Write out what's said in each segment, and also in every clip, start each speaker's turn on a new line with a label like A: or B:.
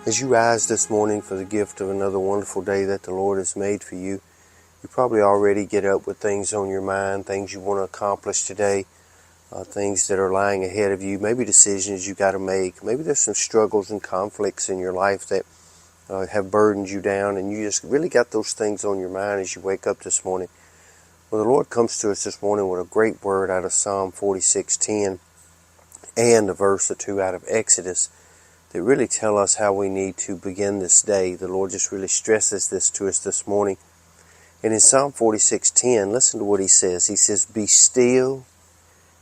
A: As you rise this morning for the gift of another wonderful day that the Lord has made for you, you probably already get up with things on your mind, things you want to accomplish today, things that are lying ahead of you, maybe decisions you got to make. Maybe there's some struggles and conflicts in your life that have burdened you down, and you just really got those things on your mind as you wake up this morning. Well, the Lord comes to us this morning with a great word out of Psalm 46:10 and a verse or two out of Exodus that really tell us how we need to begin this day. The Lord just really stresses this to us this morning. And in Psalm 46:10, listen to what he says. He says, "Be still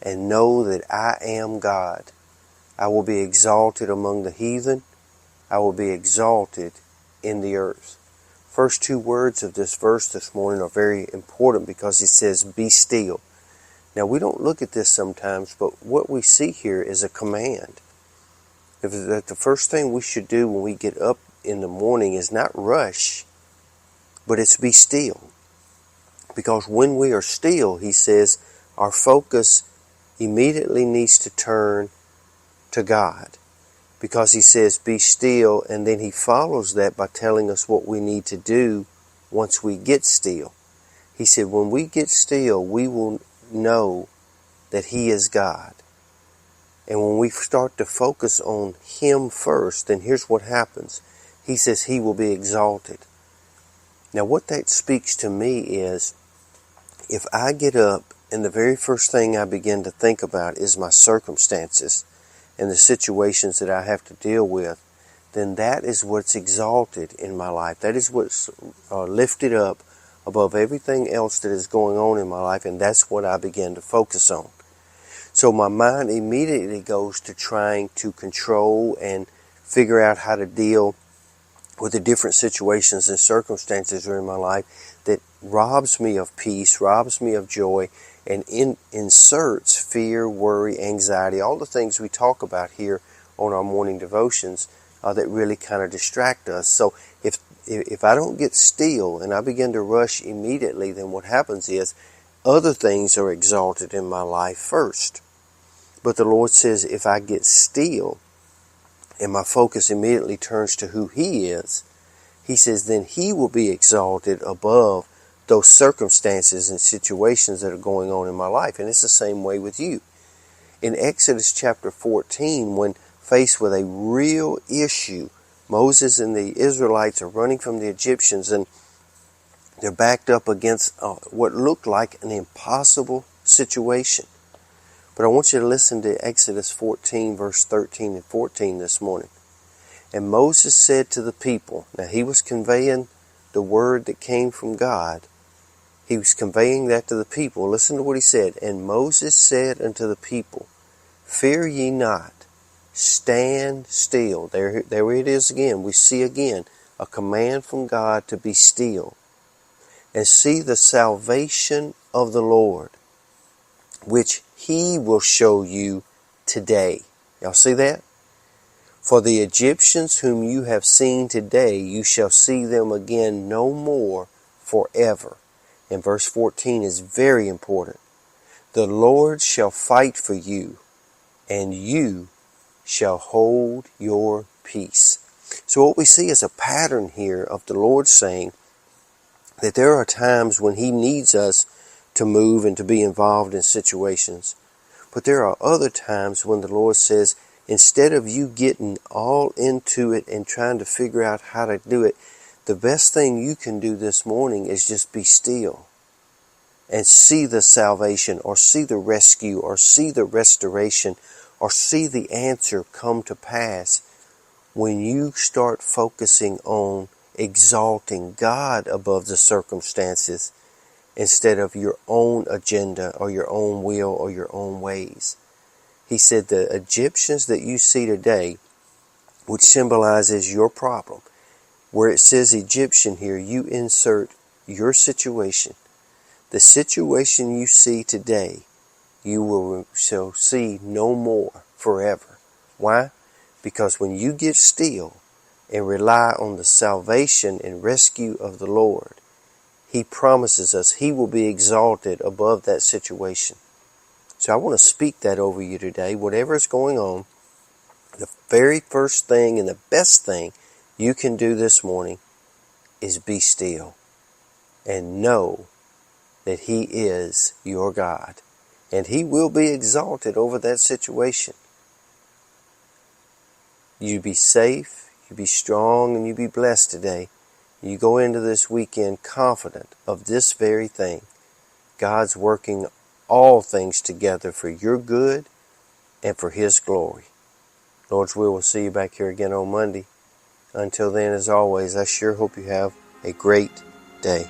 A: and know that I am God. I will be exalted among the heathen. I will be exalted in the earth." First two words of this verse this morning are very important because he says, "Be still." Now, we don't look at this sometimes, but what we see here is a command. That the first thing we should do when we get up in the morning is not rush, but it's be still. Because when we are still, he says, our focus immediately needs to turn to God. Because he says, be still, and then he follows that by telling us what we need to do once we get still. He said, when we get still, we will know that he is God. And when we start to focus on him first, then here's what happens. He says he will be exalted. Now what that speaks to me is, if I get up and the very first thing I begin to think about is my circumstances and the situations that I have to deal with, then that is what's exalted in my life. That is what's lifted up above everything else that is going on in my life, and that's what I begin to focus on. So my mind immediately goes to trying to control and figure out how to deal with the different situations and circumstances that are in my life that robs me of peace, robs me of joy, and inserts fear, worry, anxiety, all the things we talk about here on our morning devotions that really kind of distract us. So if I don't get still and I begin to rush immediately, then what happens is other things are exalted in my life first. But the Lord says if I get still and my focus immediately turns to who he is, he says then he will be exalted above those circumstances and situations that are going on in my life. And it's the same way with you. In Exodus chapter 14, when faced with a real issue, Moses and the Israelites are running from the Egyptians, and they're backed up against what looked like an impossible situation. But I want you to listen to Exodus 14, verse 13 and 14 this morning. "And Moses said to the people," now he was conveying the word that came from God. He was conveying that to the people. Listen to what he said. "And Moses said unto the people, Fear ye not, stand still." There it is again. We see again a command from God to be still. "And see the salvation of the Lord, which he will show you today." Y'all see that? "For the Egyptians whom you have seen today, you shall see them again no more forever." And verse 14 is very important. "The Lord shall fight for you, and you shall hold your peace." So what we see is a pattern here of the Lord saying that there are times when he needs us to move and to be involved in situations. But there are other times when the Lord says, instead of you getting all into it and trying to figure out how to do it, the best thing you can do this morning is just be still and see the salvation, or see the rescue, or see the restoration, or see the answer come to pass when you start focusing on exalting God above the circumstances instead of your own agenda or your own will or your own ways. He said the Egyptians that you see today, which symbolizes your problem, where it says Egyptian here, you insert your situation. The situation you see today, you shall see no more forever. Why? Because when you get still and rely on the salvation and rescue of the Lord, he promises us he will be exalted above that situation. So I want to speak that over you today. Whatever is going on, the very first thing and the best thing you can do this morning is be still and know that He is your God. And He will be exalted over that situation. You be safe, you be strong, and you be blessed today. You go into this weekend confident of this very thing. God's working all things together for your good and for His glory. Lord's will, we'll see you back here again on Monday. Until then, as always, I sure hope you have a great day.